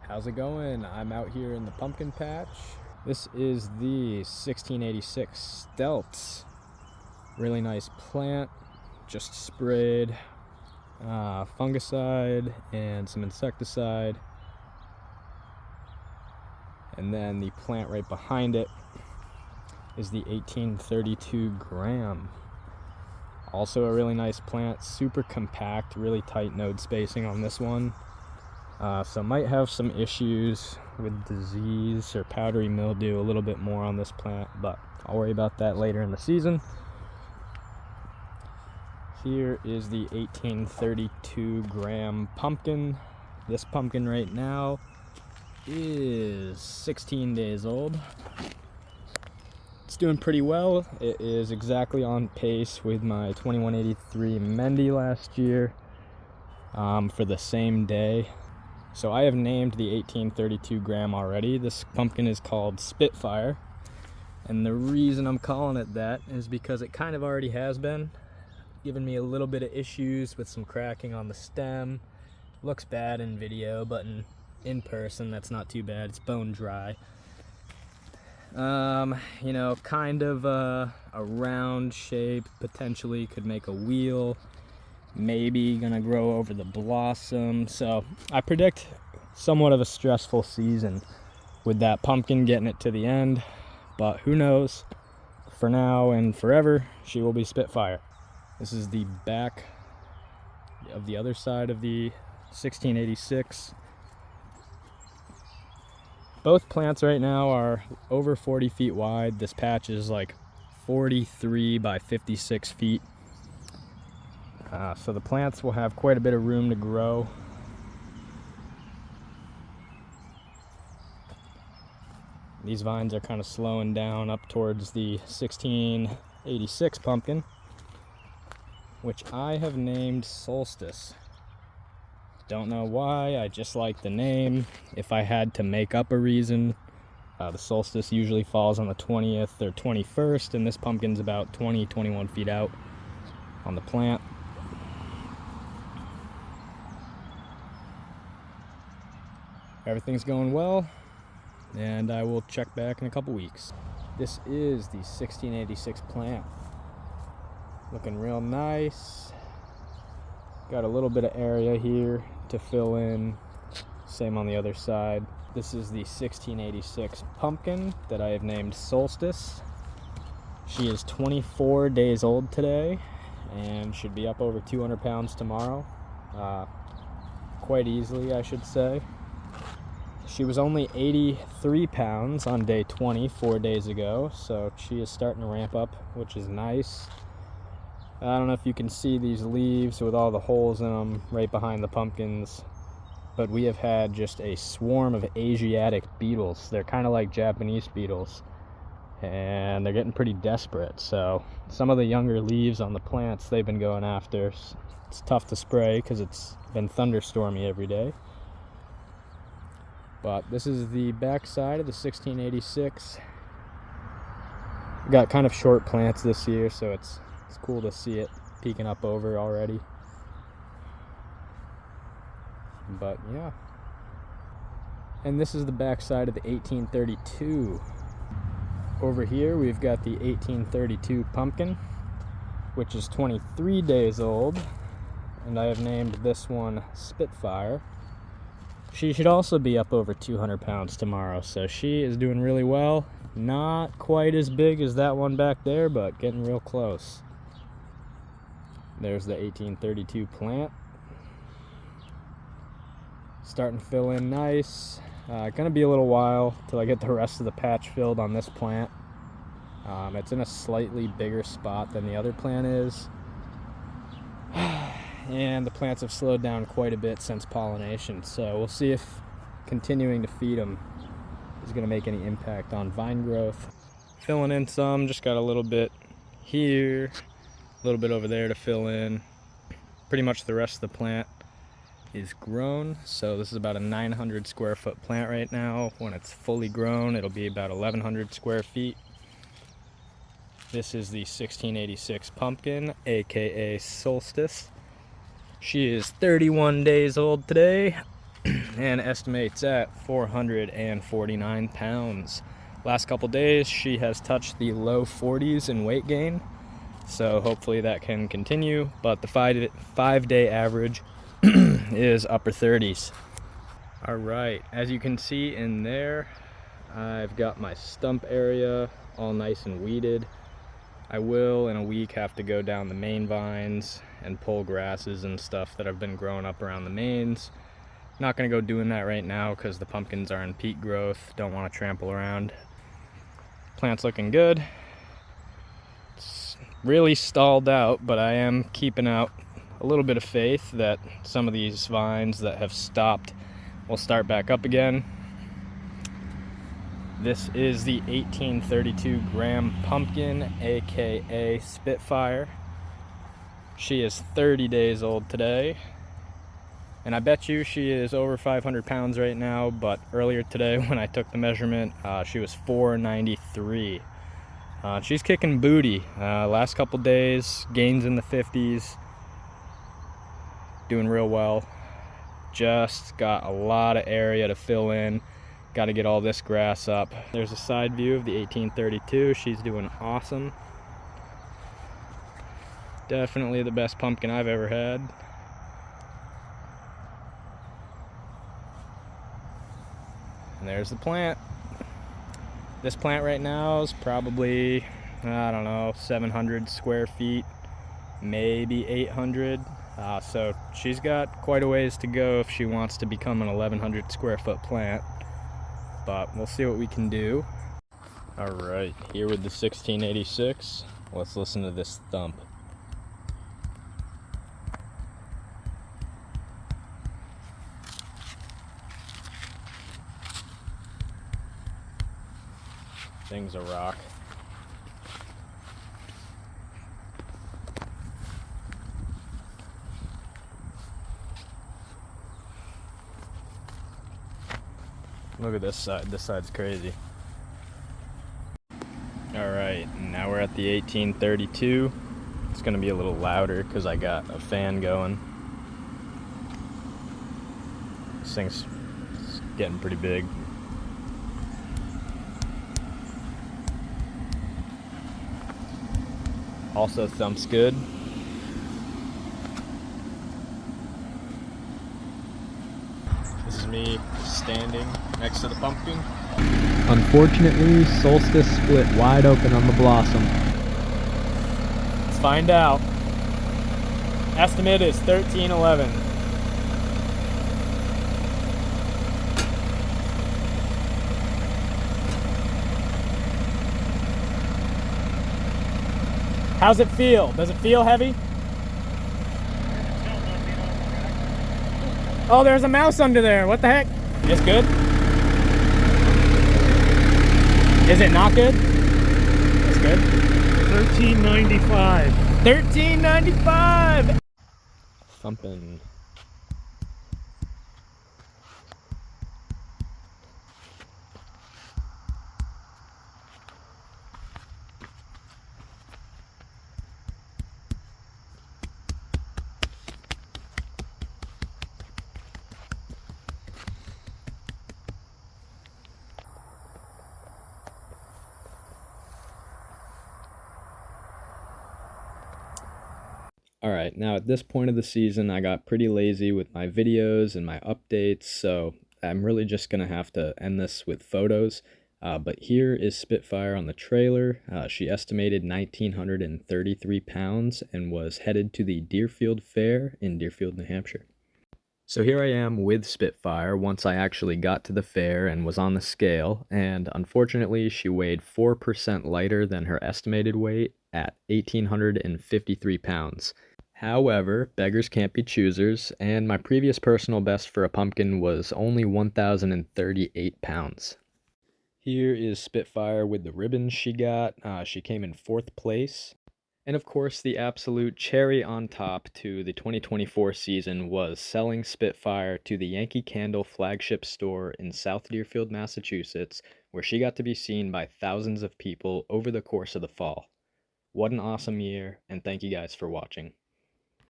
How's it going? I'm out here in the pumpkin patch. This is the 1686 Stelz. Really nice plant. Just sprayed fungicide and some insecticide. And then the plant right behind it is the 1832 Graham. Also a really nice plant, super compact, really tight node spacing on this one. So might have some issues with disease or powdery mildew a little bit more on this plant, but I'll worry about that later in the season. Here is the 1832 Graham pumpkin. This pumpkin right now is 16 days old. It's doing pretty well. It is exactly on pace with my 2183 Mendy last year for the same day. So I have named the 1832 Graham already. This pumpkin is called Spitfire. And the reason I'm calling it that is because it kind of already has been. Giving me a little bit of issues with some cracking on the stem. Looks bad in video, but in person that's not too bad. It's bone dry. Kind of a round shape, potentially could make a wheel, maybe gonna grow over the blossom. So I predict somewhat of a stressful season with that pumpkin getting it to the end, but who knows. For now and forever, she will be Spitfire. This is the back of the other side of the 1686. Both plants right now are over 40 feet wide. This patch is like 43 by 56 feet. So the plants will have quite a bit of room to grow. These vines are kind of slowing down up towards the 1686 pumpkin, which I have named Solstice. Don't know why, I just like the name. If I had to make up a reason, the solstice usually falls on the 20th or 21st, and this pumpkin's about 21 feet out on the plant. Everything's going well, and I will check back in a couple weeks. This is the 1686 plant. Looking real nice. Got a little bit of area here to fill in. Same on the other side. This is the 1686 pumpkin that I have named Solstice. She is 24 days old today and should be up over 200 pounds tomorrow. Quite easily, I should say. She was only 83 pounds on day 20, 4 days ago, so she is starting to ramp up, which is nice. I don't know if you can see these leaves with all the holes in them right behind the pumpkins, but we have had just a swarm of Asiatic beetles. They're kind of like Japanese beetles, and they're getting pretty desperate. So some of the younger leaves on the plants they've been going after. It's tough to spray because it's been thunderstormy every day. But this is the back side of the 1686. Got kind of short plants this year, so it's cool to see it peeking up over already. But yeah. And this is the back side of the 1832. Over here we've got the 1832 pumpkin, which is 23 days old, and I have named this one Spitfire. She should also be up over 200 pounds tomorrow, so she is doing really well. Not quite as big as that one back there, but getting real close. There's the 1832 plant. Starting to fill in nice. Gonna be a little while till I get the rest of the patch filled on this plant. It's in a slightly bigger spot than the other plant is. And the plants have slowed down quite a bit since pollination, so we'll see if continuing to feed them is going to make any impact on vine growth. Filling in some, just got a little bit here, a little bit over there to fill in. Pretty much the rest of the plant is grown, so this is about a 900 square foot plant right now. When it's fully grown, it'll be about 1,100 square feet. This is the 1686 pumpkin, aka Solstice. She is 31 days old today. and estimates at 449 pounds. Last couple days, she has touched the low 40s in weight gain, so hopefully that can continue, but the 5-day average is upper 30s. All right, as you can see in there, I've got my stump area all nice and weeded. I will in a week have to go down the main vines and pull grasses and stuff that have been growing up around the mains. Not gonna go doing that right now because the pumpkins are in peak growth, don't want to trample around. Plant's looking good. It's really stalled out, but I am keeping out a little bit of faith that some of these vines that have stopped will start back up again. This is the 1832 gram pumpkin, aka Spitfire. She is 30 days old today, and I bet you she is over 500 pounds right now, but earlier today when I took the measurement, she was 493. She's kicking booty. Last couple days, gains in the 50s, doing real well. Just got a lot of area to fill in. Got to get all this grass up. There's a side view of the 1832. She's doing awesome. Definitely the best pumpkin I've ever had. And there's the plant. This plant right now is probably, I don't know, 700 square feet, maybe 800. So she's got quite a ways to go if she wants to become an 1100 square foot plant. But we'll see what we can do. All right, here with the 1686. Let's listen to this thump. Thing's a rock. Look at this side. This side's crazy. All right, now we're at the 1832. It's gonna be a little louder because I got a fan going. This thing's getting pretty big. Also thumps good. This is me standing next to the pumpkin. Unfortunately, Solstice split wide open on the blossom. Let's find out. Estimate is 1311. How's it feel? Does it feel heavy? Oh, there's a mouse under there. What the heck? It's good? Is it not good? It's good. $13.95. $13.95. Thumping. All right, now at this point of the season, I got pretty lazy with my videos and my updates, so I'm really just going to have to end this with photos. But here is Spitfire on the trailer. She estimated 1,933 pounds and was headed to the Deerfield Fair in Deerfield, New Hampshire. So here I am with Spitfire once I actually got to the fair and was on the scale, and unfortunately she weighed 4% lighter than her estimated weight at 1,853 pounds. However, beggars can't be choosers, and my previous personal best for a pumpkin was only 1,038 pounds. Here is Spitfire with the ribbons she got. She came in 4th place. And of course, the absolute cherry on top to the 2024 season was selling Spitfire to the Yankee Candle flagship store in South Deerfield, Massachusetts, where she got to be seen by thousands of people over the course of the fall. What an awesome year, and thank you guys for watching.